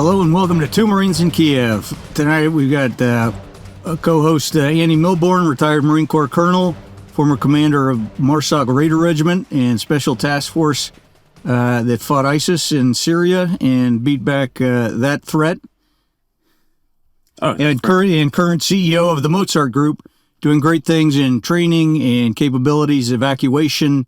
Hello and welcome to Two Marines in Kyiv. Tonight we've got co-host Andy Milburn, retired Marine Corps Colonel, former commander of Mozart Raider Regiment and Special Task Force that fought ISIS in Syria and beat back that threat. And current CEO of the Mozart Group, doing great things in training and capabilities, evacuation,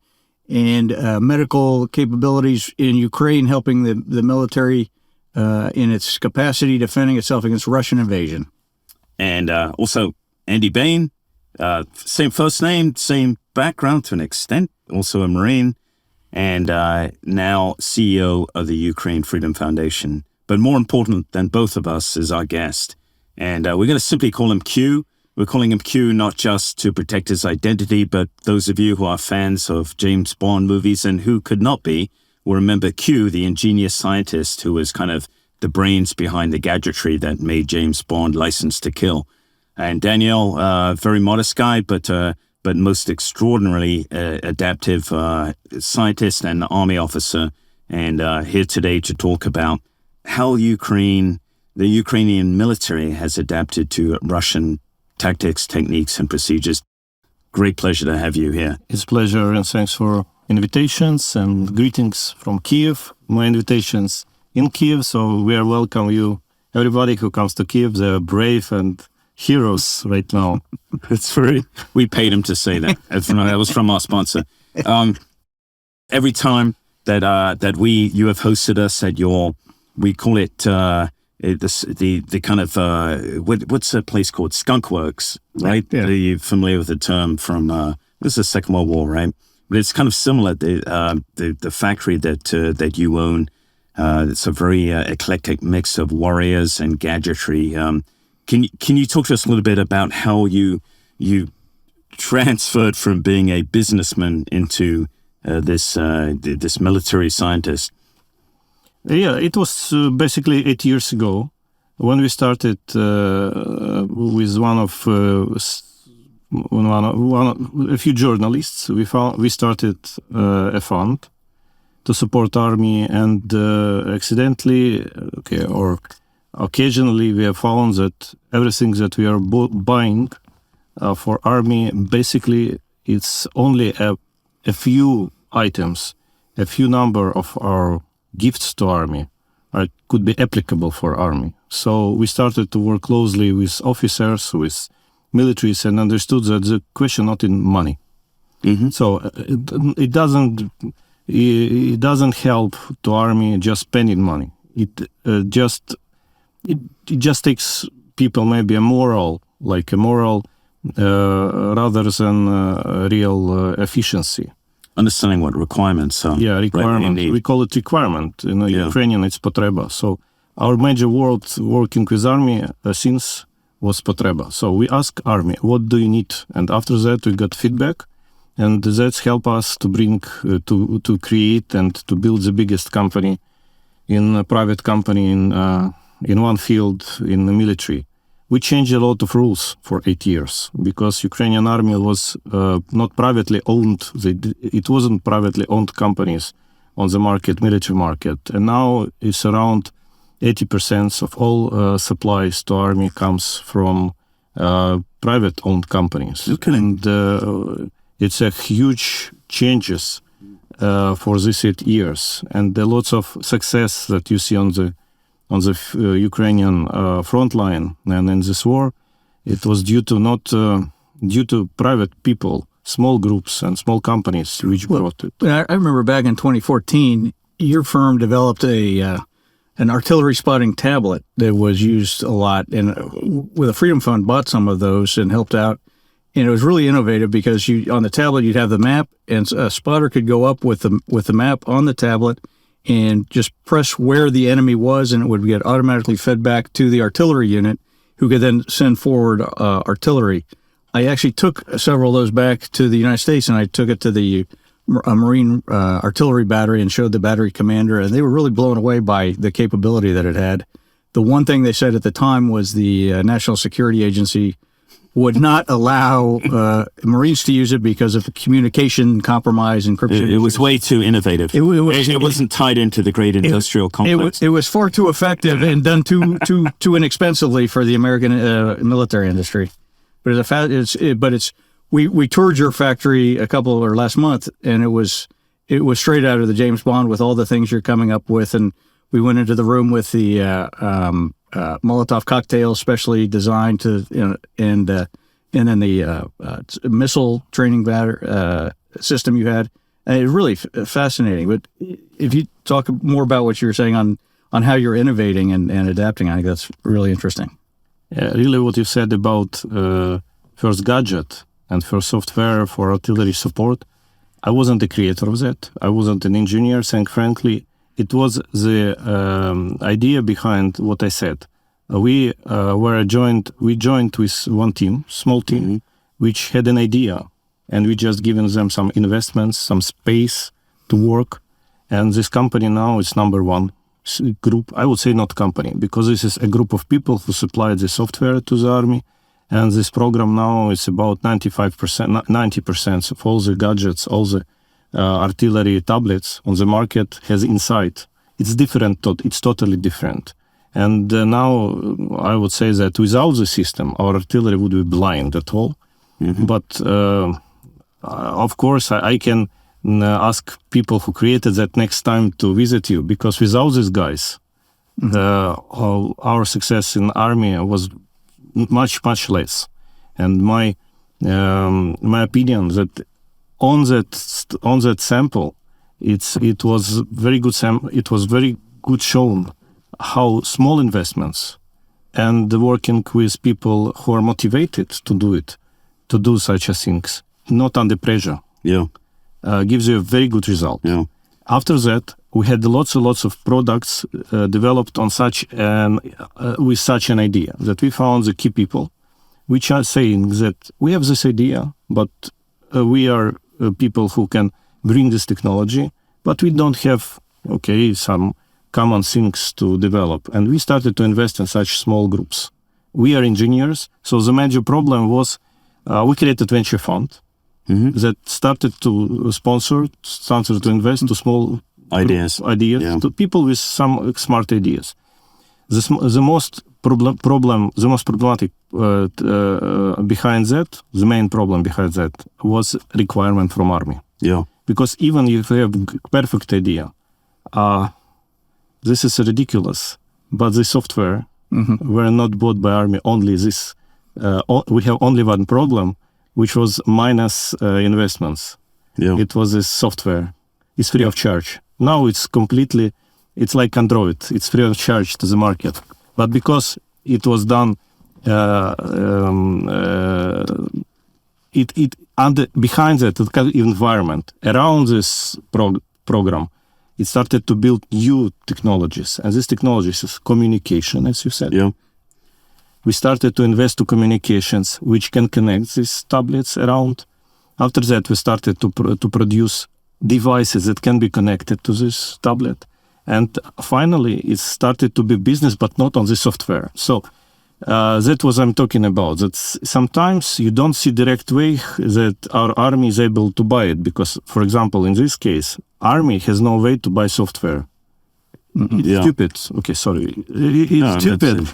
and medical capabilities in Ukraine, helping the military in its capacity defending itself against Russian invasion. And also Andy Bain, same first name, same background to an extent, also a Marine, and now CEO of the Ukraine Freedom Foundation. But more important than both of us is our guest. And we're going to simply call him Q. We're calling him Q not just to protect his identity, but those of you who are fans of James Bond movies and who could not be, will remember Q, the ingenious scientist who was kind of the brains behind the gadgetry that made James Bond License to Kill. And Danielle, very modest guy, but most extraordinarily adaptive scientist and army officer, and here today to talk about how the Ukrainian military has adapted to Russian tactics, techniques, and procedures. Great pleasure to have you here. It's a pleasure, and thanks for invitations and greetings from Kyiv. My invitation's in Kyiv, so we are welcome you, everybody who comes to Kyiv. They're brave and heroes right now. We paid him to say that. That was from our sponsor. Every time that you have hosted us at we call it the kind of what's the place called? Skunk Works, right? Yeah. Are you familiar with the term from this is the Second World War, right? But it's kind of similar. The factory that you own. It's a very eclectic mix of warriors and gadgetry. Can you talk to us a little bit about how you transferred from being a businessman into this military scientist? Yeah, it was basically 8 years ago when we started with a few journalists. We started a fund to support army, and accidentally, or occasionally, we have found that everything that we are buying for army, basically, it's only a few items, a few number of our gifts to army could be applicable for army. So we started to work closely with officers, with militaries, and understood that the question not in money. Mm-hmm. So it doesn't help to army just spending money. It just takes people maybe a moral rather than real efficiency. Understanding what requirements are. Yeah, requirement. We call it requirement. In Ukrainian, it's potreba. So our major word working with army since was potreba. So we ask army, what do you need? And after that, we got feedback. And that's helped us to bring, to create and to build the biggest company private company in one field in the military. We changed a lot of rules for 8 years because Ukrainian army was not privately owned. It wasn't privately owned companies on the market, military market. And now it's around 80% of all supplies to army comes from private owned companies. Okay. And it's a huge changes for these 8 years, and there are lots of success that you see on the Ukrainian front line. And in this war, it was due to private people, small groups and small companies which brought it. I remember back in 2014, your firm developed an artillery spotting tablet that was used a lot, and with a Freedom Fund bought some of those and helped out. And it was really innovative because on the tablet you'd have the map, and a spotter could go up with the map on the tablet and just press where the enemy was, and it would get automatically fed back to the artillery unit, who could then send forward artillery. I actually took several of those back to the United States, and I took it to the Marine artillery battery and showed the battery commander, and they were really blown away by the capability that it had. The one thing they said at the time was the National Security Agency would not allow Marines to use it because of the communication compromise, encryption. It was way too innovative. It wasn't tied into the great industrial complex. It was far too effective and done too inexpensively for the American military industry. But we toured your factory last month, and it was straight out of the James Bond with all the things you're coming up with. And we went into the room with the Molotov cocktail, specially designed to, and then the missile training system you had. It's really fascinating. But if you talk more about what you were saying on how you're innovating and adapting, I think that's really interesting. Yeah, really what you said about first gadget and first software for artillery support, I wasn't the creator of that. I wasn't an engineer, saying frankly. It was the idea behind what I said. We joined with one team, small team, which had an idea, and we just given them some investments, some space to work. And this company now is number one group. I would say not company, because this is a group of people who supplied the software to the army. And this program now is about 90% of all the gadgets, all the artillery tablets on the market has inside. It's different. It's totally different. And now I would say that without the system, our artillery would be blind at all. Mm-hmm. But of course, I can ask people who created that next time to visit you, because without these guys, our success in army was much, much less. And my opinion that on that sample, it was very good. It was very good shown how small investments and working with people who are motivated to do such a things, not under pressure, gives you a very good result. Yeah. After that, we had lots and lots of products developed on with such an idea that we found the key people, which are saying that we have this idea, but we are people who can bring this technology, but we don't have, some common things to develop. And we started to invest in such small groups. We are engineers, so the major problem was we created a venture fund that started to started to invest to small ideas to people with some smart ideas. The most problematic behind that, the main problem behind that was requirement from army. Yeah. Because even if you have perfect idea, this is ridiculous. But the software were not bought by army. Only this. We have only one problem, which was minus investments. Yeah. It was this software. It's free of charge. Now it's like Android. It's free of charge to the market. But because it was done, behind that environment, around this program, it started to build new technologies. And these technologies is communication, as you said. Yeah. We started to invest to communications, which can connect these tablets around. After that, we started to produce devices that can be connected to this tablet. And finally, it started to be business, but not on the software. So that was I'm talking about. That sometimes you don't see direct way that our army is able to buy it. Because, for example, in this case, army has no way to buy software. It's stupid. Okay, sorry. It's stupid.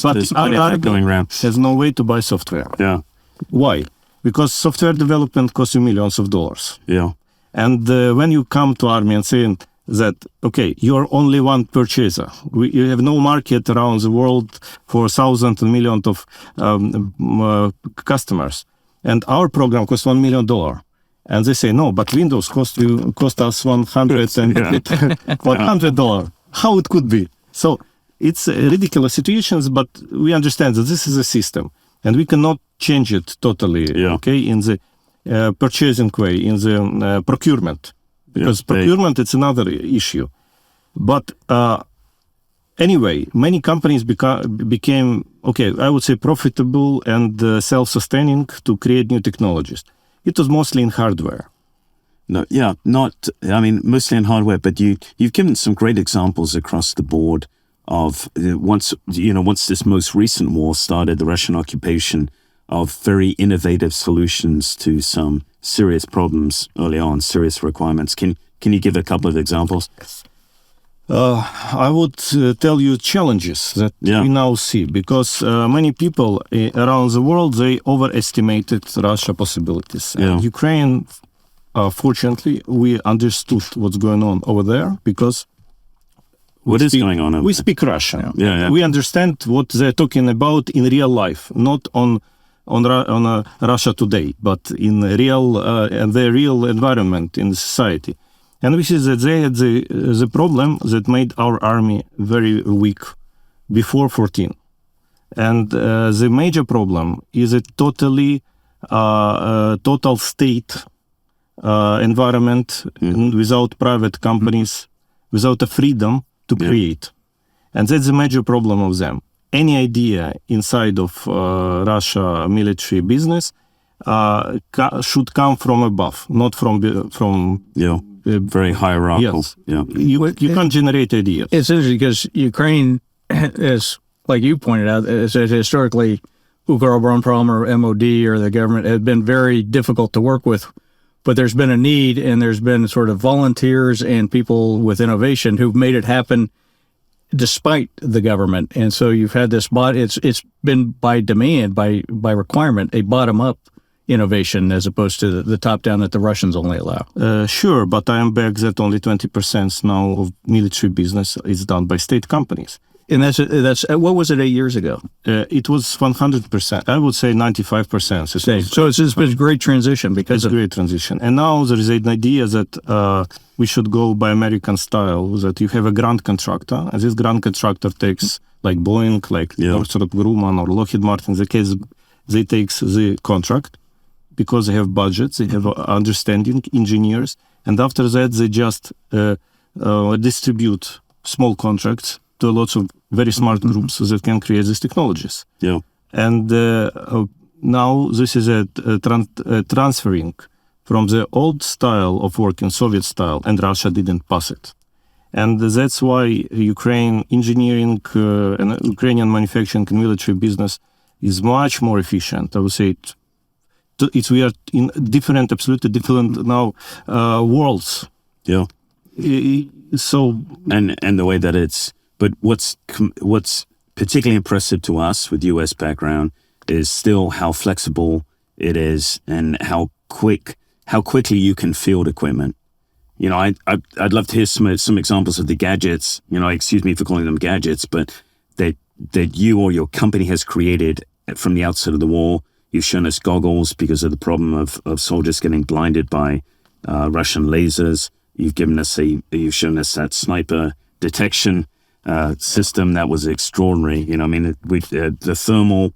But our army going around has no way to buy software. Yeah. Why? Because software development costs you millions of dollars. Yeah. And when you come to army and say that, you're only one purchaser. You have no market around the world for thousands and millions of customers. And our program costs $1 million. And they say, no, but Windows cost us $100. How it could be? So it's ridiculous situations, but we understand that this is a system. And we cannot change it totally, in the purchasing way, in the procurement. Because procurement, it's another issue. But anyway, many companies became, I would say profitable and self-sustaining to create new technologies. It was mostly in hardware. Mostly in hardware, but you've given some great examples across the board of once this most recent war started, the Russian occupation of very innovative solutions to some serious problems early on, serious requirements. Can you give a couple of examples? I would tell you challenges that we now see, because many people around the world, they overestimated Russia possibilities. Ukraine, fortunately, we understood what's going on over there, because what is going on over we there? speak Russian. Yeah. We understand what they're talking about in real life, not on Russia today, but in real and the real environment in society. And we see that they had the problem that made our army very weak before 14. And the major problem is a total state environment without private companies, without a freedom to create. And that's the major problem of them. Any idea inside of Russia military business should come from above, not from very hierarchical. Yes. You can't generate ideas. It's interesting because Ukraine, as like you pointed out, is historically Ukроборонпром or MOD or the government had been very difficult to work with. But there's been a need, and there's been sort of volunteers and people with innovation who've made it happen despite the government. And so you've had this it's been by demand, by requirement, a bottom-up innovation as opposed to the top-down that the Russians only allow. Sure, but I am back that only 20% now of military business is done by state companies. And that's what was it 8 years ago? It was 100%. I would say 95%. So it's been a great transition because it's a great transition. And now there is an idea that we should go by American style, that you have a grand contractor, and this grand contractor takes like Boeing, like Northrop Grumman or Lockheed Martin. The case they take the contract because they have budgets, they have understanding engineers, and after that they just distribute small contracts to lots of very smart groups that can create these technologies. And now this is a transferring from the old style of working, Soviet style, and Russia didn't pass it. And that's why Ukraine engineering and Ukrainian manufacturing and military business is much more efficient. I would say we are in different, absolutely different now worlds. So and the way that it's. But what's particularly impressive to us with U.S. background is still how flexible it is and how quickly you can field equipment. You know, I'd love to hear some examples of the gadgets. You know, excuse me for calling them gadgets, but that you or your company has created from the outset of the war. You've shown us goggles because of the problem of soldiers getting blinded by Russian lasers. You've shown us that sniper detection system that was extraordinary. You know, I mean, the thermal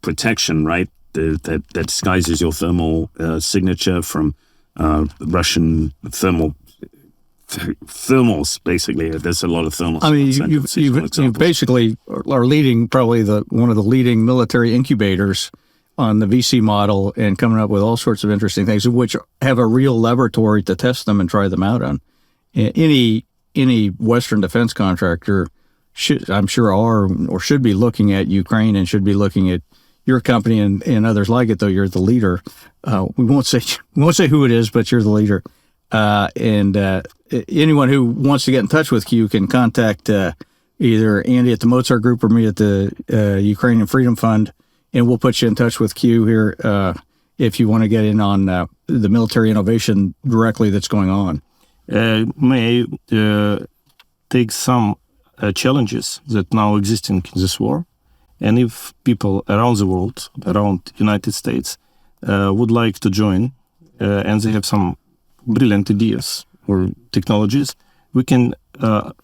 protection, right? That disguises your thermal signature from Russian thermals. Basically, there's a lot of thermals. I mean, you basically are leading probably one of the leading military incubators on the VC model and coming up with all sorts of interesting things, which have a real laboratory to test them and try them out on. Any Western defense contractor I'm sure are or should be looking at Ukraine and should be looking at your company and others like it. Though you're the leader, we won't say who it is, but you're the leader. And anyone who wants to get in touch with you can contact either Andy at the Mozart Group or me at the Ukrainian Freedom Fund, and we'll put you in touch with Q here if you want to get in on the military innovation directly that's going on. May take some challenges that now exist in this war, and if people around the world, around the United States, would like to join, and they have some brilliant ideas or technologies, we can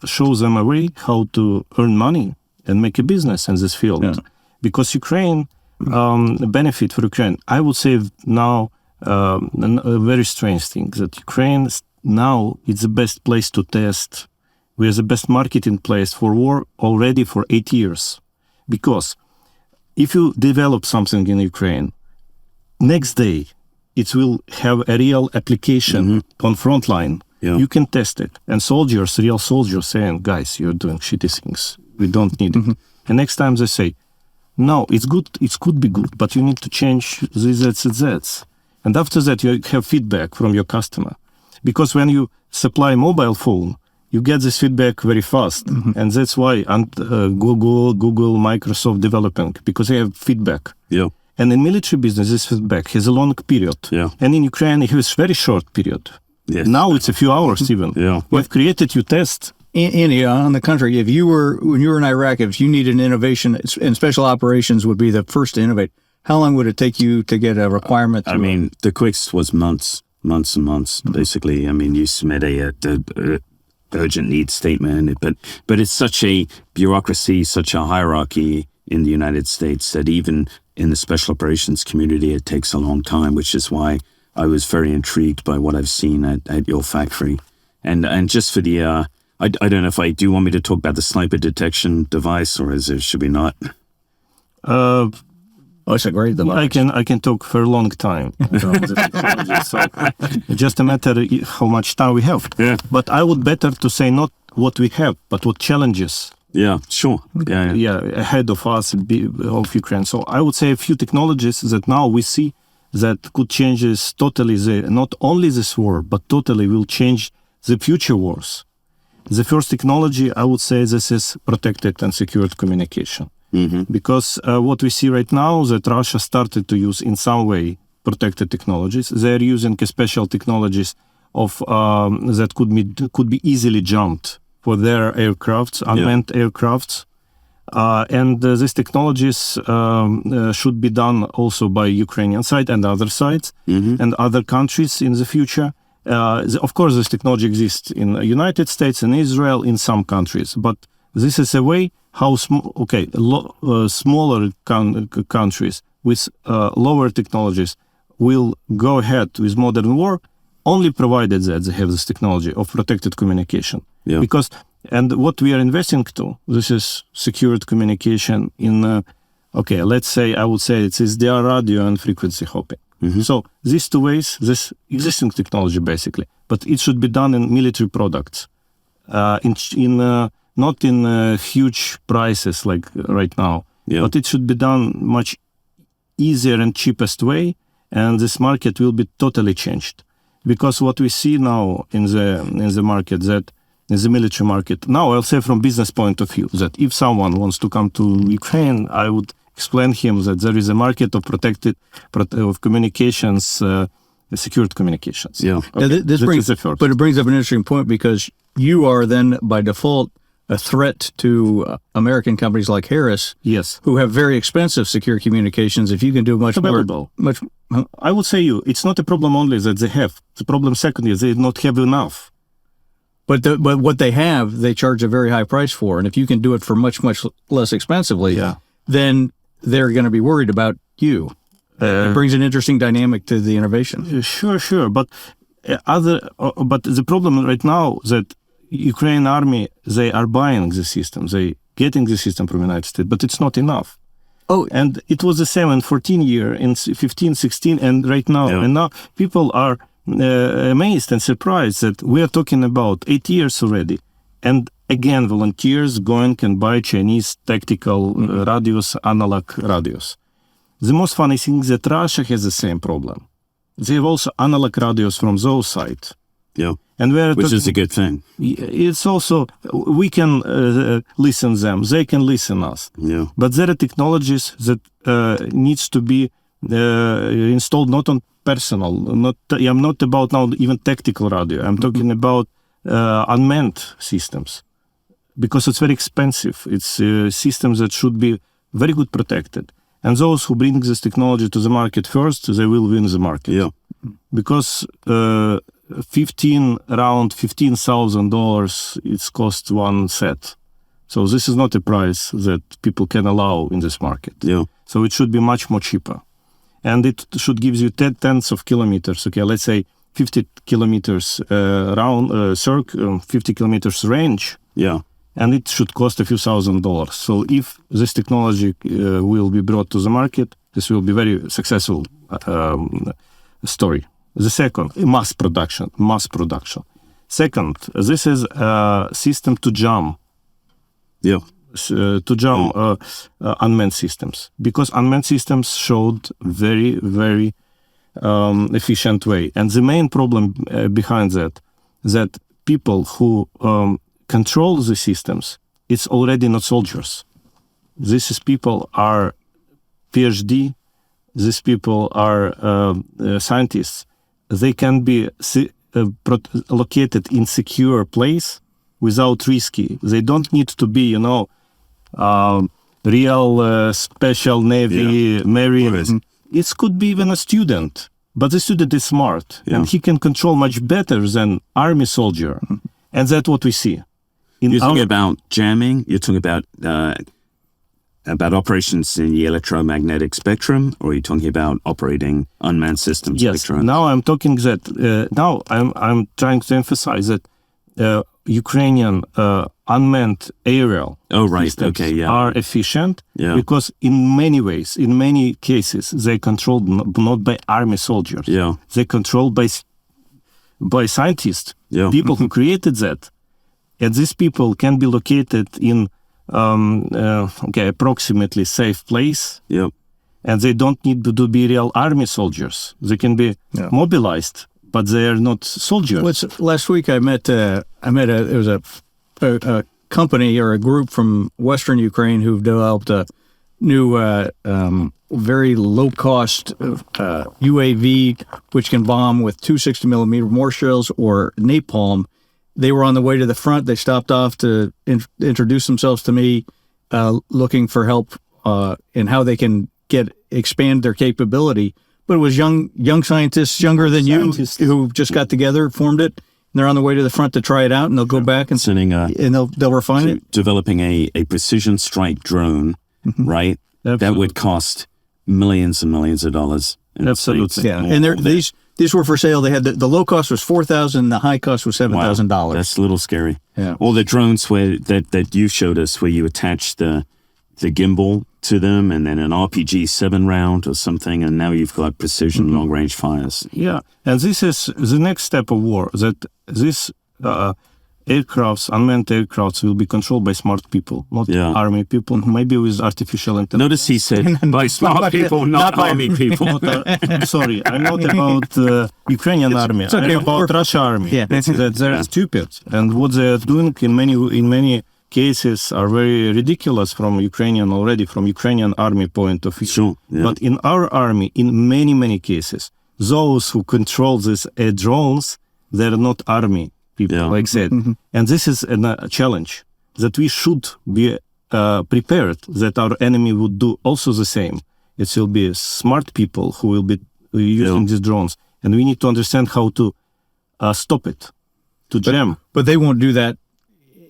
show them a way how to earn money and make a business in this field. Because Ukraine, benefit for Ukraine, I would say now a very strange thing, that Ukraine now it's the best place to test. We are the best marketing place for war already for 8 years. Because if you develop something in Ukraine, next day it will have a real application on front line. You can test it. And real soldiers saying, guys, you're doing shitty things. We don't need it. And next time they say, No, it's good. It could be good, but you need to change the Zs. And after that, you have feedback from your customer. Because when you supply mobile phone, you get this feedback very fast. And that's why Google, Microsoft developing, because they have feedback. Yeah. And in military business, this feedback has a long period. Yeah. And in Ukraine, it has very short period. Yes. Now it's a few hours even. Yeah. We've created, you test. Andy, on the contrary, when you were in Iraq, if you needed an innovation, and special operations would be the first to innovate, how long would it take you to get a requirement? I mean, the quickest was months and months, basically. I mean, you submit a urgent needs statement, but it's such a bureaucracy, such a hierarchy in the United States that even in the special operations community, it takes a long time, which is why I was very intrigued by what I've seen at your factory. And just for the... I don't know if do you want me to talk about the sniper detection device, or should we not? It's a great device. I can talk for a long time. So it's just a matter how much time we have. Yeah. But I would better to say not what we have, but what challenges. Yeah, sure. Yeah, ahead of us, of Ukraine. So I would say a few technologies that now we see that could change this totally, not only this war, but totally will change the future wars. The first technology, I would say, this is protected and secured communication. Because what we see right now that Russia started to use in some way protected technologies. They're using special technologies of that could be easily jumped for their aircrafts, unmanned aircrafts. And these technologies should be done also by Ukrainian side and other sides and other countries in the future. Of course, this technology exists in the United States and Israel, in some countries, but this is a way how smaller countries with lower technologies will go ahead with modern war, only provided that they have this technology of protected communication. Yeah. Because, and what we are investing to, this is secured communication in, let's say, I would say it's SDR radio and frequency hopping. So these two ways, this existing technology basically, but it should be done in military products, not in huge prices like right now, but it should be done much easier and cheapest way, and this market will be totally changed. Because what we see now in the market, that in the military market, now I'll say from business point of view, that if someone wants to come to Ukraine, I would explain him that there is a market of of communications, secured communications. Yeah. Okay. This brings up an interesting point, because you are then by default a threat to American companies like Harris, yes, who have very expensive secure communications. If you can do much more, I would say it's not a problem only that they have. The problem second is they not have enough. But what they have, they charge a very high price for, and if you can do it for much less expensively, then they're going to be worried about you. It brings an interesting dynamic to the innovation. Sure, but the problem right now that Ukraine army, they are buying the system, they getting the system from the United States, but it's not enough. Oh, and it was the same in 14 year, in 15, 16, and right now, and now people are amazed and surprised that we are talking about 8 years already, and again, volunteers going and buy Chinese tactical radios, analog radios. The most funny thing is that Russia has the same problem. They have also analog radios from those sides. Yeah, and which is a good thing. It's also, we can listen them, they can listen us. Yeah. But there are technologies that needs to be installed not on personal. I'm not about now even tactical radio. I'm talking about unmanned systems, because it's very expensive. It's systems that should be very good protected. And those who bring this technology to the market first, they will win the market. Yeah. Because around $15,000 it's cost one set. So this is not a price that people can allow in this market. Yeah. So it should be much more cheaper. And it should give you tens of kilometers. Okay, let's say 50 kilometers round, 50 kilometers range. Yeah. And it should cost a few $1,000s. So if this technology will be brought to the market, this will be very successful story. The second, mass production. Second, this is a system to jam. Yeah. unmanned systems, because unmanned systems showed very, very efficient way. And the main problem behind that people who control the systems, it's already not soldiers. These people are PhD. These people are scientists. They can be located in secure place without risky. They don't need to be, real special Navy, Marine. It could be even a student, but the student is smart and he can control much better than army soldier. And that's what we see. You're talking about jamming. You're talking about operations in the electromagnetic spectrum, or are you talking about operating unmanned systems? Yes. Now I'm talking that. Now I'm trying to emphasize that Ukrainian unmanned aerial systems are efficient because in many ways, in many cases, they're controlled not by army soldiers. They're controlled by scientists, people who created that, and these people can be located in approximately safe place. And they don't need to be real army soldiers. They can be mobilized, but they are not soldiers. Last week I met a company or a group from Western Ukraine who've developed a new very low cost UAV which can bomb with 260 millimeter mortar shells or napalm. They were on the way to the front. They stopped off to introduce themselves to me, looking for help in how they can expand their capability. But it was young scientists, younger than you, who just got together, formed it. And they're on the way to the front to try it out, and they'll go back and they'll refine it. Developing a precision strike drone, right? Absolutely. That would cost millions and millions of dollars. Absolutely. Yeah, and these were for sale. They had the low cost was $4,000, and the high cost was $7,000. Wow, that's a little scary. Yeah. Or the drones that you showed us, where you attach the gimbal to them, and then an RPG 7-round or something, and now you've got precision long range fires. Yeah, and this is the next step of war. That this unmanned aircrafts will be controlled by smart people, not army people, maybe with artificial intelligence. Notice he said by smart people, not army people. Sorry, I'm not about Ukrainian army. I'm about Russia army. Yeah. That they're stupid, and what they're doing in many cases are very ridiculous from Ukrainian army point of view. Sure, But in our army, in many cases, those who control these drones, they're not army people, like said. And this is a challenge that we should be prepared that our enemy would do also the same. It will be smart people who will be using these drones. And we need to understand how to stop it, to jam. But they won't do that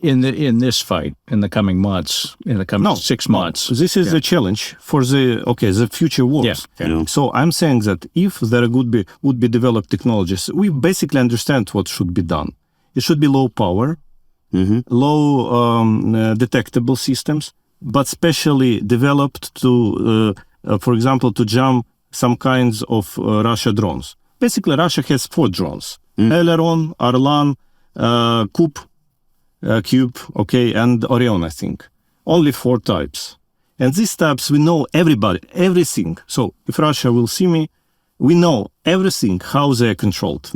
in this fight in the coming months, in the coming 6 months. This is the challenge for the future wars. So I'm saying that if there would be developed technologies, we basically understand what should be done. It should be low power, low detectable systems, but specially developed to, for example, to jam some kinds of Russia drones. Basically, Russia has 4 drones: Aileron, Arlan, Cube, and Orion, I think. Only 4 types. And these types, we know everything. So if Russia will see me, we know everything, how they are controlled.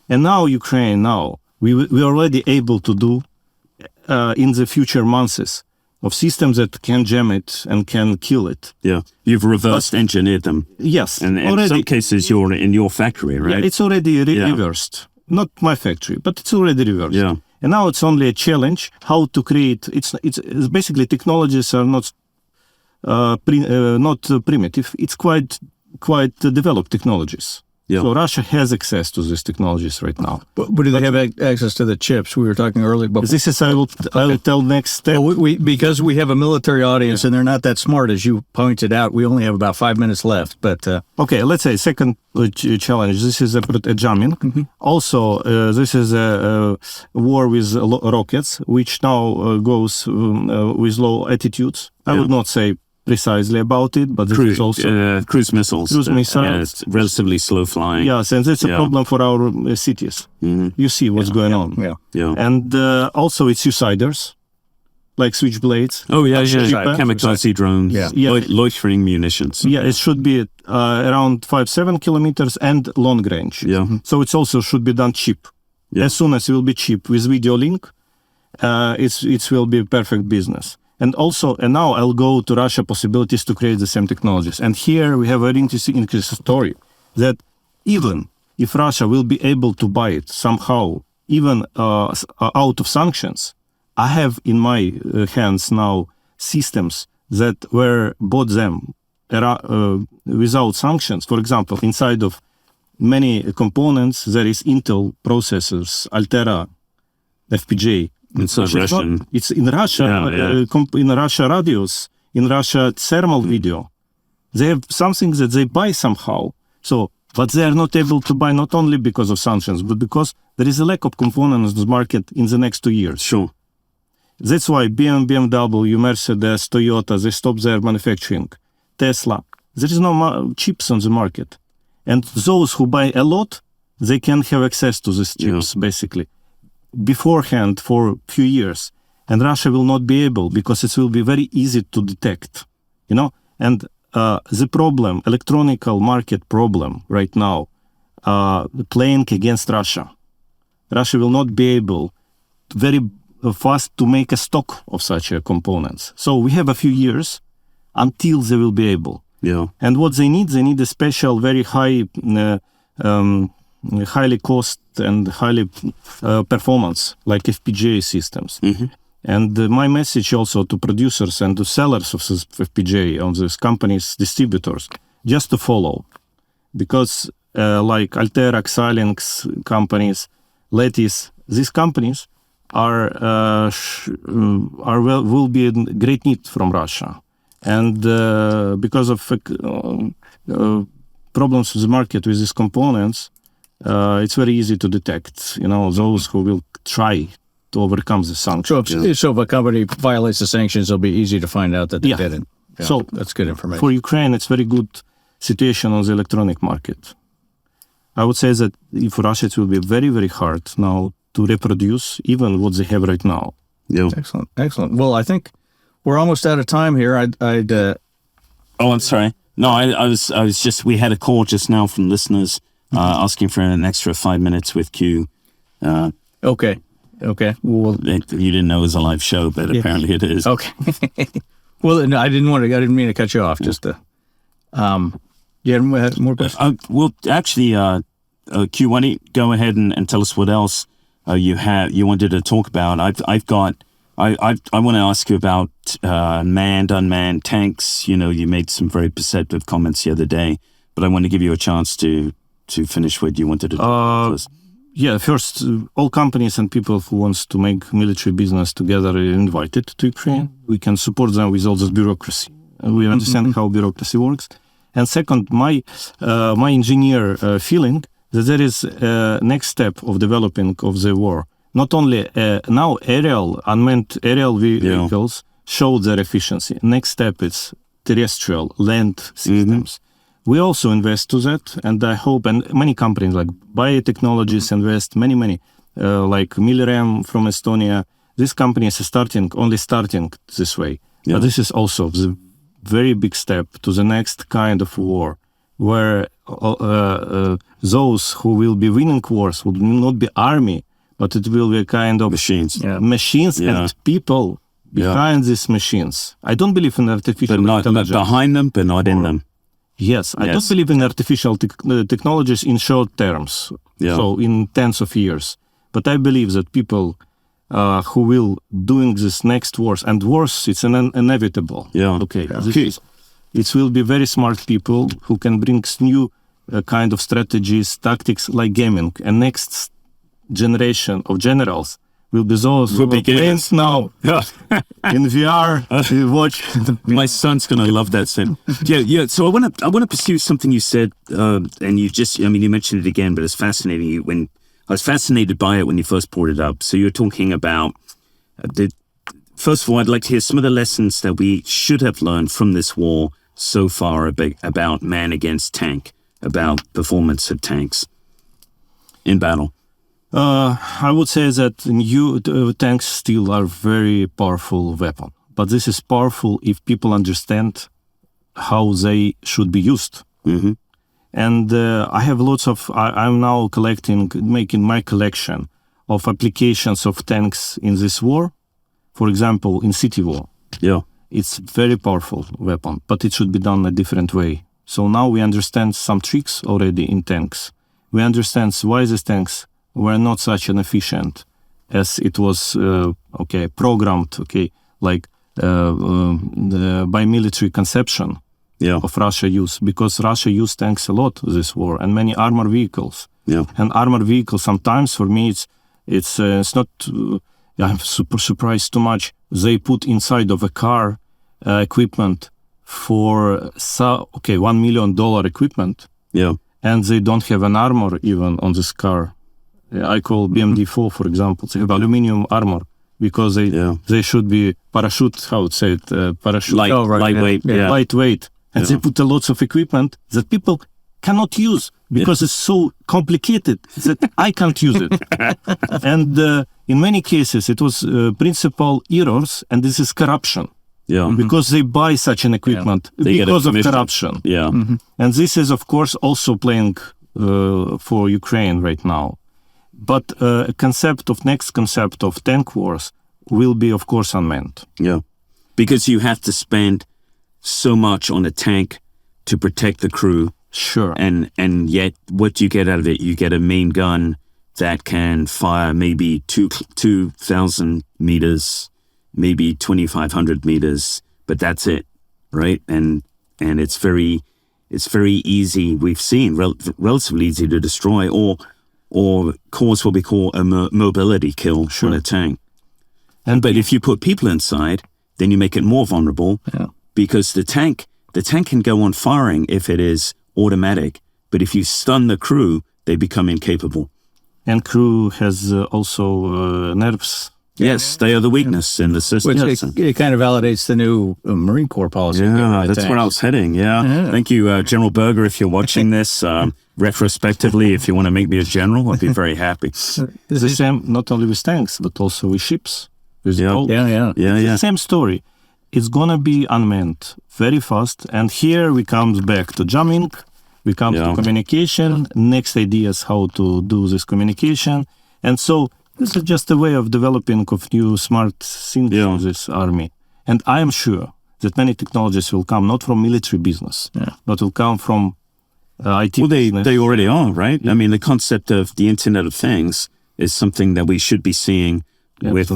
And now Ukraine, we already able to do in the future months of systems that can jam it and can kill it. You've reversed engineered them. Yes. And in some cases, you're in your factory, right? It's already reversed. Not my factory, but it's already reversed. And now it's only a challenge how to create. It's basically technologies are not primitive. It's quite developed technologies. So Russia has access to these technologies right now. But do they have access to the chips? We were talking earlier. But this is I will tell next step. Because we have a military audience and they're not that smart, as you pointed out. We only have about 5 minutes left. But okay, let's say second challenge. This is a jamming. Also, this is a war with rockets, which now goes with low altitudes. I would not say precisely about it, but this is also cruise missiles. It's relatively slow flying. Yes, and that's a problem for our cities. You see what's going on. Yeah. And also it's suiciders. like switchblades. Oh, yeah, cheaper. Kamikaze drones, loitering munitions. Yeah, it should be around 5-7 kilometers and long range. Yeah. So it also should be done cheap. Yeah. As soon as it will be cheap with video link, it will be perfect business. And now I'll go to Russia possibilities to create the same technologies. And here we have a very interesting story that even if Russia will be able to buy it somehow, even out of sanctions, I have in my hands now systems that were bought them without sanctions. For example, inside of many components, there is Intel processors, Altera, FPGA. It's Russian. It's in Russia, in Russia radios, in Russia thermal video. They have something that they buy somehow. But they are not able to buy not only because of sanctions, but because there is a lack of components in the market in the next 2 years. Sure. That's why BMW, Mercedes, Toyota, they stop their manufacturing. Tesla, there is no chips on the market. And those who buy a lot, they can have access to these chips, basically, beforehand for a few years. And Russia will not be able, because it will be very easy to detect, And the problem, electronical market problem right now, playing against Russia. Russia will not be able very fast to make a stock of such components. So we have a few years until they will be able. Yeah. And what they need a special, very highly cost and highly performance, like FPGA systems. Mm-hmm. And my message also to producers and to sellers of this FPGA on these companies, distributors, just to follow. Because like Altera, Xilinx companies, Lattice, these companies will be in great need from Russia. And because of problems with the market with these components, it's very easy to detect, those who will try to overcome the sanctions. So if a company violates the sanctions, it'll be easy to find out that they didn't. Yeah, so that's good information. For Ukraine, it's very good situation on the electronic market. I would say that for Russia, it will be very, very hard now to reproduce even what they have right now. Yeah. Excellent. Well, I think we're almost out of time here. Oh, I'm sorry. No, I was just, we had a call just now from listeners asking for an extra 5 minutes with Q. Okay. Well, you didn't know it was a live show, but apparently it is. Okay. Well, no, I didn't mean to cut you off. Just you had more questions? Well, actually, Q, why don't you go ahead and tell us what else you wanted to talk about? I want to ask you about manned, unmanned tanks. You made some very perceptive comments the other day, but I want to give you a chance to finish what you wanted to do. Yeah, first, all companies and people who wants to make military business together are invited to Ukraine. We can support them with all this bureaucracy. We understand how bureaucracy works. And second, my engineer feeling that there is a next step of developing of the war. Not only now unmanned aerial vehicles show their efficiency. Next step is terrestrial land systems. We also invest to that, and I hope, and many companies like Biotechnologies invest, many, like Milburn from Estonia. These companies are only starting this way. Yeah. But this is also the very big step to the next kind of war, where those who will be winning wars will not be army, but it will be a kind of machines and people behind these machines. I don't believe in artificial intelligence. But behind them, but not in them. Yes, I don't believe in artificial technologies in short terms, so in tens of years. But I believe that people who will doing this next wars, and wars, it's inevitable. Yeah. Okay. It will be very smart people who can bring new kind of strategies, tactics like gaming. And next generation of generals will be those who will play now in VR. Watch. My son's gonna love that scene. Yeah. So I want to pursue something you said, and you mentioned it again, but it's fascinating. I was fascinated by it when you first brought it up. So you're talking about first of all, I'd like to hear some of the lessons that we should have learned from this war so far about man against tank, about performance of tanks in battle. I would say that new tanks still are very powerful weapon, but this is powerful if people understand how they should be used. Mm-hmm. And I have lots of. I'm now making my collection of applications of tanks in this war. For example, in city war, Yeah. it's very powerful weapon, but it should be done a different way. So now we understand some tricks already in tanks. We understand why these tanks were not such an efficient as it was programmed, like by military conception Yeah. of Russia use, because Russia used tanks a lot this war and many armored vehicles. Yeah. And armored vehicles sometimes for me it's not. I'm super surprised too much. They put inside of a car equipment for $1 million equipment, Yeah. and they don't have an armor even on this car. I call BMD4, for example. They have aluminum armor because they should be parachute. How would say it? Parachute. Lightweight. Yeah. Lightweight. And Yeah. they put a lots of equipment that people cannot use because it's so complicated that I can't use it. And in many cases, it was principal errors, and this is corruption. Yeah. Because they buy such an equipment They get a because of commission. corruption. Yeah. And this is, of course, also playing for Ukraine right now. But next concept of tank wars will be, of course, unmanned. Yeah. Because you have to spend so much on a tank to protect the crew. Sure. And yet what do you get out of it? You get a main gun that can fire maybe 2,000 meters, maybe 2,500 meters, but that's it, right? And it's very easy. We've seen relatively easy to destroy or cause what we call a mobility kill on a tank. But if you put people inside, then you make it more vulnerable because the tank can go on firing if it is automatic. But if you stun the crew, they become incapable. And crew has also nerves. Yes, they are the weakness in the system. Which it kind of validates the new Marine Corps policy. Yeah, that's where I was heading. Yeah. Thank you, General Berger, if you're watching this. Retrospectively, if you want to make me a general, I'd be very happy. It's the same, not only with tanks, but also with ships. With boats. Yeah. It's the same story. It's going to be unmanned very fast. And here we come back to jamming. We come to communication. Next ideas how to do this communication. And so this is just a way of developing of new smart things in this army. And I am sure that many technologies will come not from military business, but will come from IT business. They already are, right? I mean, the concept of the Internet of Things is something that we should be seeing with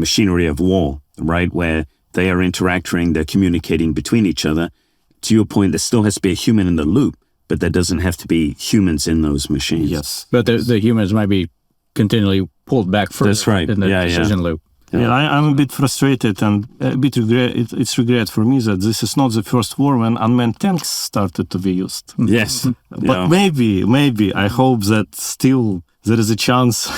machinery of war, right? Where they are interacting, they're communicating between each other. To your point, there still has to be a human in the loop, but there doesn't have to be humans in those machines. Yes. But the humans might be continually pulled back further in the decision loop. Yeah, I'm a bit frustrated and a bit it's regret for me that this is not the first war when unmanned tanks started to be used. Yes. But maybe, I hope that still there is a chance,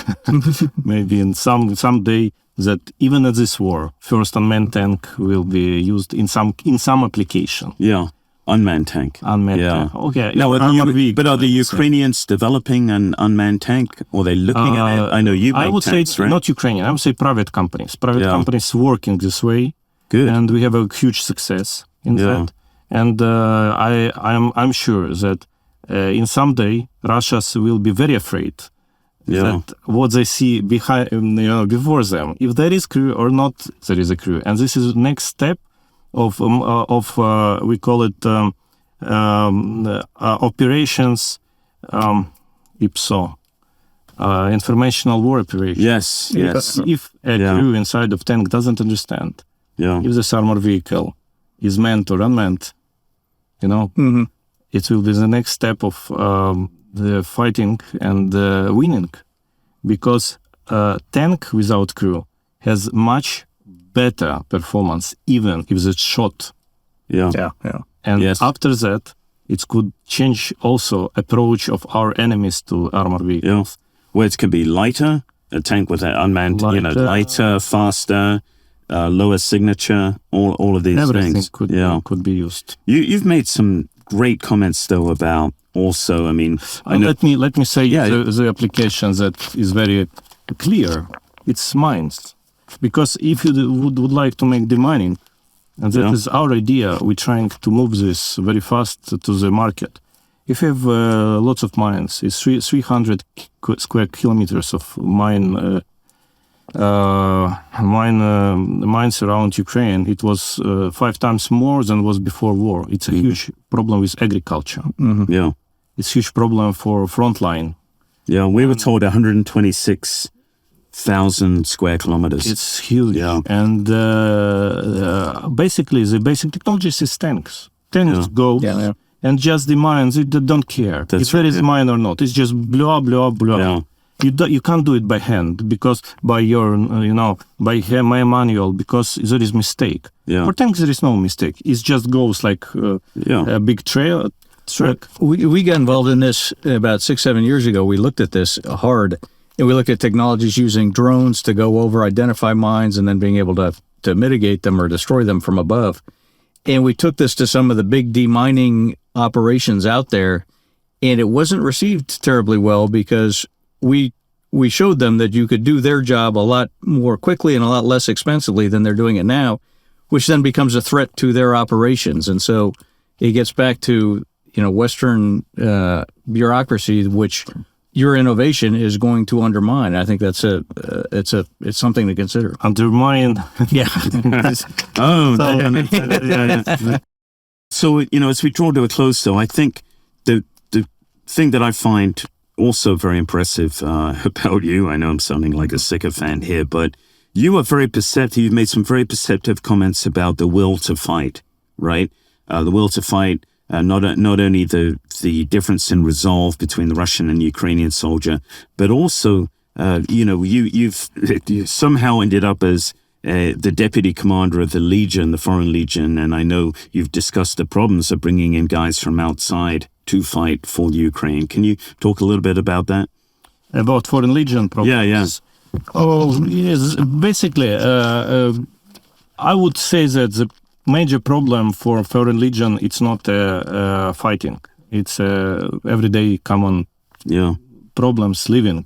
maybe in some day, that even at this war, first unmanned tank will be used in some application. Yeah. Unmanned tank. Unmanned tank. Okay. Now, but are the Ukrainians developing an unmanned tank? Or are they looking at it? I know you make I would tanks, say it's right? not Ukrainian. I would say private companies. Private companies working this way. Good. And we have a huge success in that. And I'm sure that in some day, Russians will be very afraid that what they see behind, before them, if there is crew or not, there is a crew. And this is the next step of we call it operations IPSO, informational war operations. Yes. If a crew inside of tank doesn't understand if this armored vehicle is manned or unmanned, it will be the next step of the fighting and winning, because tank without crew has much better performance, even if it's shot. And after that, it could change also approach of our enemies to armored vehicles. Where it can be lighter, a tank with an unmanned, lighter, faster, lower signature, all of these Everything things. could be used. You've made some great comments, though, about also, I mean, I know, let me say Yeah. the application that is very clear. It's mines, because if you would like to make the mining, and that is our idea, we're trying to move this very fast to the market. If you have lots of mines, it's 300 square kilometers of mines around Ukraine. It was 5 times more than was before war. It's a huge problem with agriculture. yeah. It's a huge problem for frontline. Yeah, we were told 126,000 square kilometers. It's huge. Yeah. And basically, the basic technology is tanks. Tanks go, and just the mines, they don't care if there is mine or not. It's just blow up. Yeah. You can't do it by hand, because by your, by my manual, because there is mistake. Yeah. For tanks, there is no mistake. It just goes like a big track. We got involved in this about 6-7 years ago. We looked at this hard, and we looked at technologies using drones to go over, identify mines, and then being able to mitigate them or destroy them from above. And we took this to some of the big demining operations out there, and it wasn't received terribly well, because we showed them that you could do their job a lot more quickly and a lot less expensively than they're doing it now, which then becomes a threat to their operations. And so it gets back to Western bureaucracy, which your innovation is going to undermine. I think that's it's something to consider. Undermine. Yeah. So, as we draw to a close, though, I think the thing that I find also very impressive about you, I know I'm sounding like a sycophant here, but you are very perceptive. You've made some very perceptive comments about the will to fight, right? The will to fight. Not only the difference in resolve between the Russian and Ukrainian soldier, but also, you've somehow ended up as the deputy commander of the Legion, the Foreign Legion, and I know you've discussed the problems of bringing in guys from outside to fight for Ukraine. Can you talk a little bit about that? About Foreign Legion problems? Yeah. Oh, yes. Basically, I would say that the major problem for Foreign Legion, it's not fighting. It's everyday common problems living.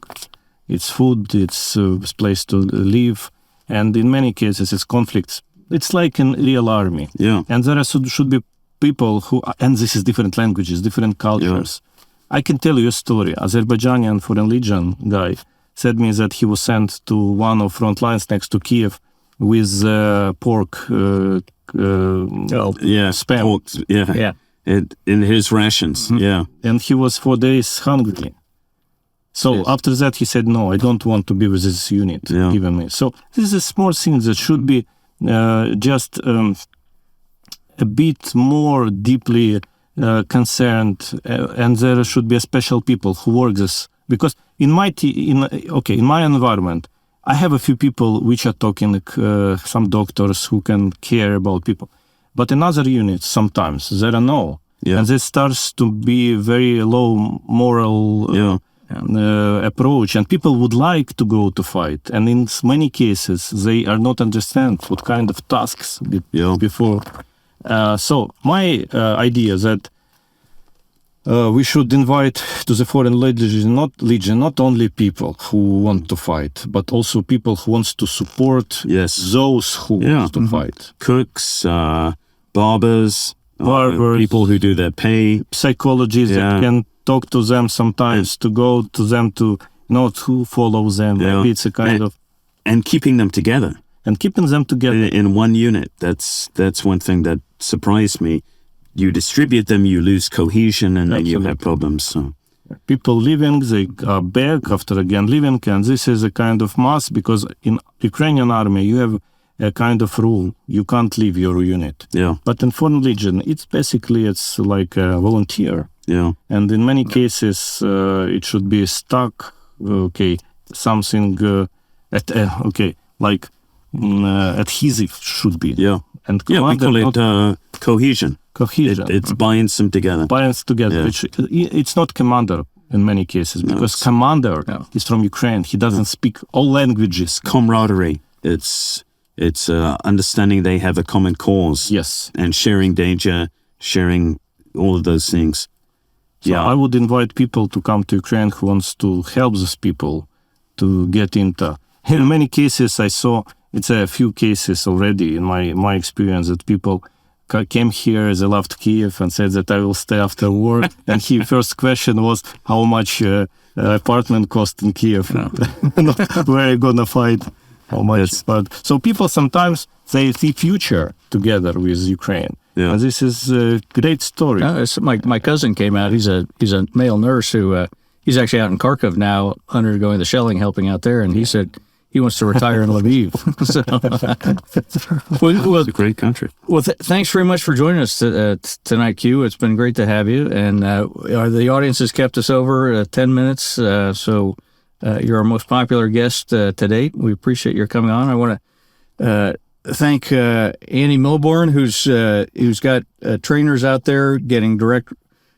It's food, it's a place to live, and in many cases it's conflicts. It's like in real army. Yeah. And there should be people who, and this is different languages, different cultures. Yeah. I can tell you a story. Azerbaijani Foreign Legion guy said me that he was sent to one of front lines next to Kyiv with pork spam. Pork, in his rations. Mm-hmm. Yeah. And he was 4 days hungry. So after that he said, no, I don't want to be with this unit given me. So this is a small thing that should be just a bit more deeply concerned, and there should be a special people who work this, because in my environment I have a few people which are talking, some doctors who can care about people, but in other units sometimes there are no, and this starts to be very low moral approach, and people would like to go to fight, and in many cases they are not understand what kind of tasks before. So my idea that we should invite to the Foreign Legion not only people who want to fight, but also people who want to support those who want to fight. Cooks, barbers, people who do their pay. Psychologists that can talk to them sometimes, to go to them to not who follow them. Maybe it's a kind of... And keeping them together. And keeping them together. In one unit. That's one thing that surprised me. You distribute them, you lose cohesion, and then you have problems. So. People leaving, they are back after again leaving, and this is a kind of mass, because in Ukrainian army you have a kind of rule. You can't leave your unit. Yeah. But in Foreign Legion, it's like a volunteer. Yeah. And in many cases, it should be stuck, something, like adhesive should be. Yeah. And we call it cohesion. Cohesion. It binds them together. Binds together. Yeah. It's not commander in many cases, because commander is from Ukraine. He doesn't speak all languages. Camaraderie. It's understanding they have a common cause. Yes. And sharing danger, sharing all of those things. So I would invite people to come to Ukraine who wants to help those people to get into. In many cases, I saw it's a few cases already in my experience that people came here, they left Kyiv and said that I will stay after war. And his first question was how much apartment cost in Kyiv. Not where are you gonna find how much. But so people sometimes they see future together with Ukraine. Yeah. And this is a great story. My cousin came out. He's a male nurse who he's actually out in Kharkiv now, undergoing the shelling, helping out there. And he said he wants to retire in Lviv. Well, it's a great country. Well, thanks very much for joining us tonight, Q. It's been great to have you. And the audience has kept us over 10 minutes, so you're our most popular guest to date. We appreciate your coming on. I want to thank Andy Milburn, who's got trainers out there getting direct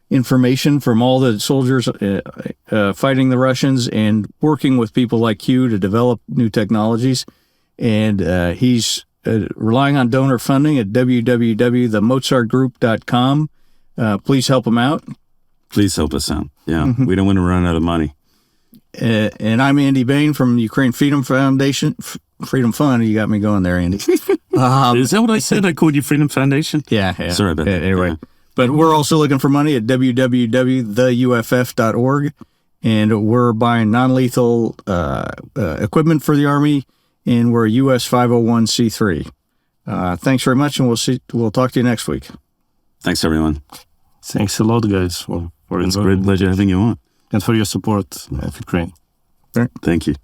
information from all the soldiers fighting the Russians and working with people like you to develop new technologies. And he's relying on donor funding at www.themozartgroup.com. Please help him out. Please help us out. Yeah, we don't want to run out of money. And I'm Andy Bain from Ukraine Freedom Foundation. Freedom Fund. You got me going there, Andy. Is that what I said? I called you Freedom Foundation? Yeah. Sorry about that. Anyway. Yeah. But we're also looking for money at www.theuff.org, and we're buying non-lethal equipment for the Army, and we're a U.S. 501c3. Thanks very much, and we'll talk to you next week. Thanks, everyone. Thanks a lot, guys, for It's a great pleasure having you on. and for your support of Ukraine. Thank you.